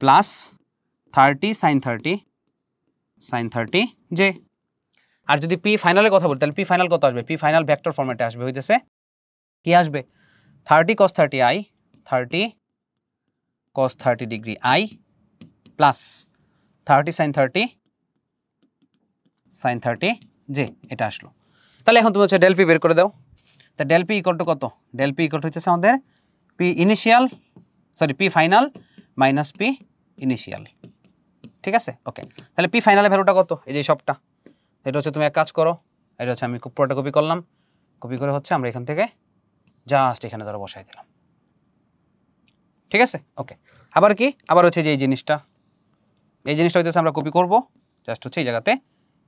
plus 30 sin 30 j। আর যদি পি ফাইনালের কথা বলি তাহলে পি ফাইনাল কত আসবে? পি ফাইনাল ভেক্টর ফরম্যাটে আসবে হইতেছে কি আসবে 30 cos 30 i 30 cos 30 degree i plus 30 sin 30 j। এটা আসলো। তাহলে এখন তুমি হচ্ছে ডেল পি বের করে দাও। তা ডেল পি ইকুয়াল টু কত? ডেল পি ইকুয়াল টু হচ্ছে আমাদের P initial P final minus P initial. ঠিক আছে, ওকে। তাহলে পি ফাইনালের ভ্যালুটা কত? এই যে সবটা, এটা হচ্ছে তুমি এক কাজ করো, এটা হচ্ছে আমি পুরোটা কপি করলাম, কপি করে হচ্ছে আমরা এখান থেকে জাস্ট এখানে ধরো বসাই দিলাম। ঠিক আছে, ওকে। আবার কি, আবার হচ্ছে যে এই জিনিসটা হচ্ছে আমরা কপি করব, জাস্ট হচ্ছে এই জায়গাতে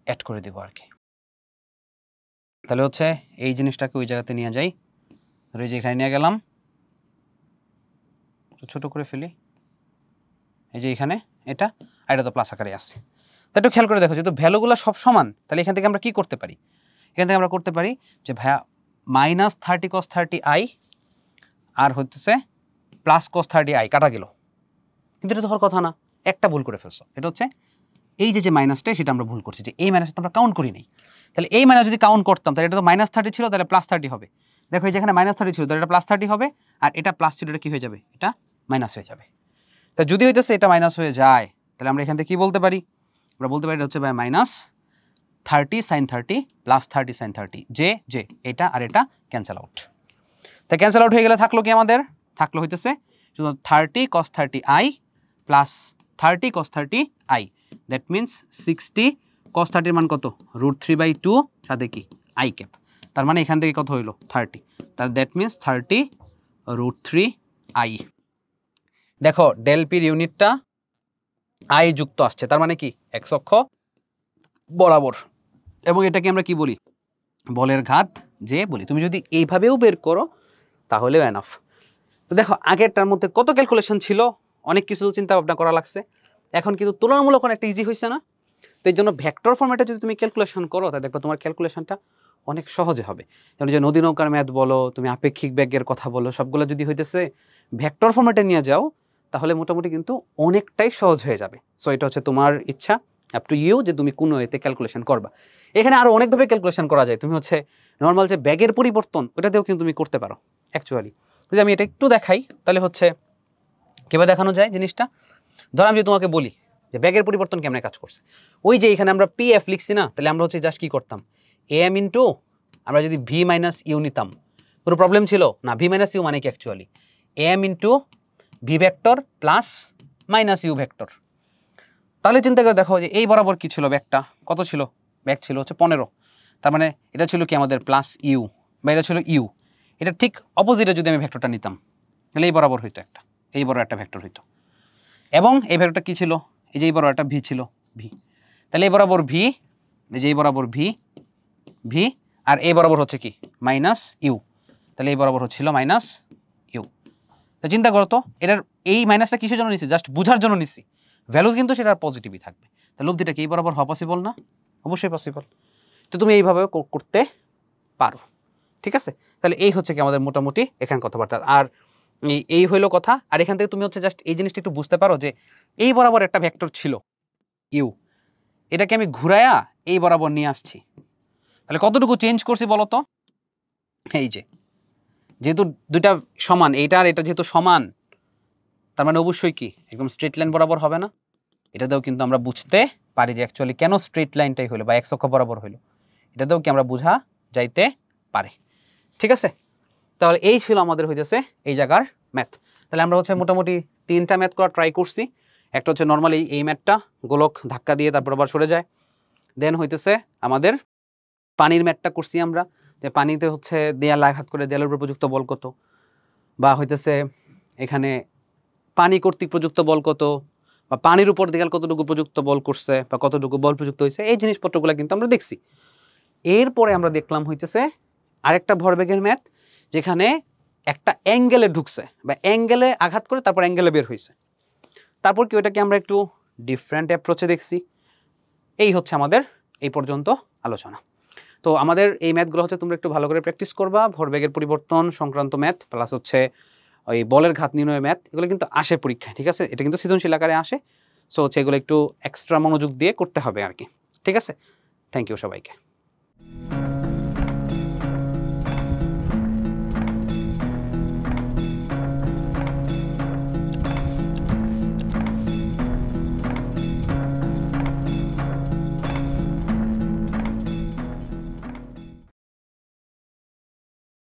অ্যাড করে দিব আর কি। তাহলে হচ্ছে এই জিনিসটাকে ওই জায়গাতে নিয়ে যাই, ধরো এই যে এখানে নিয়ে গেলাম, ছোট করে ফেলি, এই যে এখানে এটা, আর এটা তো প্লাস আকারে আছে। তো একটু খেয়াল করে দেখো, যেহেতু ভ্যালুগুলো সব সমান, তাহলে এখান থেকে আমরা কি করতে পারি? এখান থেকে আমরা করতে পারি যে ভাইয়া -30 cos 30 i আর হচ্ছে প্লাস cos 30 i কাটা গেল, কিন্তু এটা তো হওয়ার কথা না, একটা ভুল করে ফেলছো। এটা হচ্ছে এই যে মাইনাসটা, সেটা আমরা ভুল করছি, যে এই মাইনাসটা আমরা কাউন্ট করি নাই। তাহলে এই মাইনাস যদি কাউন্ট করতাম তাহলে এটা তো -30 ছিল, তাহলে +30 হবে। দেখো এই যেখানে -30 ছিল, তাহলে এটা +30 হবে, আর এটা প্লাস ছিল, এটা কি হয়ে যাবে? এটা মাইনাস হয়ে যাবে। তা যদি হইতেছে এটা মাইনাস হয়ে যায়, তাহলে আমরা এখান থেকে কি বলতে পারি? আমরা বলতে পারি এটা হচ্ছে -30 sin 30 +30 sin 30 যে এটা আর এটা ক্যান্সেল আউট। তা ক্যান্সেল আউট হয়ে গেলে থাকলো কি আমাদের? থাকলো হইতেছে শুধু 30 cos 30 i plus 30 cos 30 i, that means 60 cos 30 মান কত? √3/2 সাথে কি i ক্যাপ, তার মানে এখান থেকে কত হইলো? 30, তাহলে দ্যাট মিনস 30 √3i। দেখো ডেল পির ইউনিটটা i যুক্ত আসছে, তার মানে কি x অক্ষ বরাবর, এবং এটাকে আমরা কি বলি? বলের ঘাত যে বলি। তুমি যদি এইভাবেও বের করো তাহলে এনাফ। তো দেখো আগেরটার মধ্যে কত ক্যালকুলেশন ছিল, অনেক কিছু চিন্তা ভাবনা করা লাগছে, এখন কিন্তু তুলনামূলক অনেকটা ইজি হয়েছে না? তো এই জন্য ভেক্টর ফরম্যাটে যদি তুমি ক্যালকুলেশন করো, তাহলে দেখো তোমার ক্যালকুলেশনটা অনেক সহজে হবে। যেমন যে নদী নৌকার ম্যাথ বলো, তুমি আপেক্ষিক বেগের কথা বলো, সবগুলো যদি হইতেছে ভেক্টর ফরম্যাটে নিয়ে যাও, তাহলে মোটামুটি কিন্তু অনেকটাই সহজ হয়ে যাবে। সো এটা হচ্ছে তোমার ইচ্ছা, আপ টু ইউ, যে তুমি কোন ওয়েতে ক্যালকুলেশন করবা। এখানে আরও অনেকভাবে ক্যালকুলেশন করা যায়। তুমি হচ্ছে নর্মাল যে ব্যাগের পরিবর্তন, ওটাতেও কিন্তু তুমি করতে পারো অ্যাকচুয়ালি। যদি আমি এটা একটু দেখাই, তাহলে হচ্ছে কীভাবে দেখানো যায় জিনিসটা। ধর আমি যদি তোমাকে বলি যে ব্যাগের পরিবর্তন কেমন কাজ করছে, ওই যে এখানে আমরা PF লিখছি না, তাহলে আমরা হচ্ছে জাস্ট কী করতাম, AM ইন্টু আমরা যদি V মাইনাস ইউ নিতাম, কোনো প্রবলেম ছিল না। V মাইনাস ইউ মানে কি actually AM into V vector plus minus U vector. তাহলে চিন্তা করে দেখো যে এই বরাবর কি ছিল, ব্যাগটা কত ছিল? ব্যাগ ছিল হচ্ছে 15, তার মানে এটা ছিল কি আমাদের প্লাস ইউ, বা এটা ছিল ইউ। এটা ঠিক অপোজিটে যদি আমি ভেক্টরটা নিতাম, তাহলে এই বরাবর হইতো একটা, এই বড় একটা ভেক্টর হইতো, এবং এই ভেক্টরটা কি ছিল? এই যে এই বড় একটা ভি ছিল, ভি। তাহলে এই বরাবর ভি, এই যে এই বরাবর ভি, ভি, আর এই বরাবর হচ্ছে কি মাইনাস ইউ, তাহলে এই বরাবর হচ্ছিল মাইনাস ইউ। তো চিন্তা করো তো, এটার এই মাইনাসটা কিসের জন্য নিচ্ছি? জাস্ট বুঝার জন্য নিচ্ছি, ভ্যালু কিন্তু সেটা পজিটিভই থাকবে। তাহলে লব্ধিটা কি এই বরাবর হওয়া পসিবল না? অবশ্যই পসিবল। তো তুমি এইভাবে করতে পারো, ঠিক আছে? তাহলে এই হচ্ছে কি আমাদের মোটামুটি এখানে কথাবার্তা। আর এই হইলো কথা। আর এখান থেকে তুমি হচ্ছে জাস্ট এই জিনিসটা একটু বুঝতে পারো যে এই বরাবর একটা ভেক্টর ছিল ইউ, এটাকে আমি ঘুরায়া এই বরাবর নিয়ে আসছি, তাহলে কতটুকু চেঞ্জ করছি বলো তো? এই যে যেহেতু দুইটা সমান, এইটা আর এটা যেহেতু সমান, তার মানে অবশ্যই কি একদম স্ট্রেট লাইন বরাবর হবে না? এটাতেও কিন্তু আমরা বুঝতে পারি যে অ্যাকচুয়ালি কেন স্ট্রেট লাইনটাই হলো বা এক্স অক্ষ বরাবর হলো, এটাতেও কি আমরা বোঝা যাইতে পারে। ঠিক আছে, তাহলে এই ছিল আমাদের হইতেছে এই জায়গার ম্যাথ। তাহলে আমরা হচ্ছে মোটামুটি 3টা ম্যাথ করা ট্রাই করছি। একটা হচ্ছে নর্মালি এই ম্যাথটা, গোলক ধাক্কা দিয়ে তারপর আবার সরে যায়। দেন হইতেছে আমাদের পানির ম্যাথটা করছি আমরা, যে পানিতে হচ্ছে দেয়াল আঘাত করে দেয়ালের উপর প্রযুক্ত বল কত, বা হইতেছে এখানে পানি কর্তৃক প্রযুক্ত বল কত, বা পানির উপর দেয়াল কতটুকু প্রযুক্ত বল করছে বা কতটুকু বল প্রযুক্ত হয়েছে, এই জিনিসপত্রগুলো কিন্তু আমরা দেখছি। এরপরে আমরা দেখলাম হইতেছে আরেকটা ভরবেগের ম্যাথ, যেখানে একটা অ্যাঙ্গেলে ঢুকছে বা অ্যাঙ্গেলে আঘাত করে তারপর অ্যাঙ্গেলে বের হয়েছে। তারপর কি ওটাকে আমরা একটু ডিফারেন্ট অ্যাপ্রোচে দেখছি। এই হচ্ছে আমাদের এই পর্যন্ত আলোচনা। তো আমাদের এই ম্যাথগুলো হচ্ছে তোমরা একটু ভালো করে প্র্যাকটিস করবা। ভরবেগের পরিবর্তন সংক্রান্ত ম্যাথ প্লাস হচ্ছে ওই বলের ঘাত নির্ণয় ম্যাথ, এগুলো কিন্তু আসে পরীক্ষায়, ঠিক আছে? এটা কিন্তু সৃজনশীল আকারে আসে। সো হচ্ছে এগুলো একটু এক্সট্রা মনোযোগ দিয়ে করতে হবে আর কি, ঠিক আছে? থ্যাংক ইউ সবাইকে।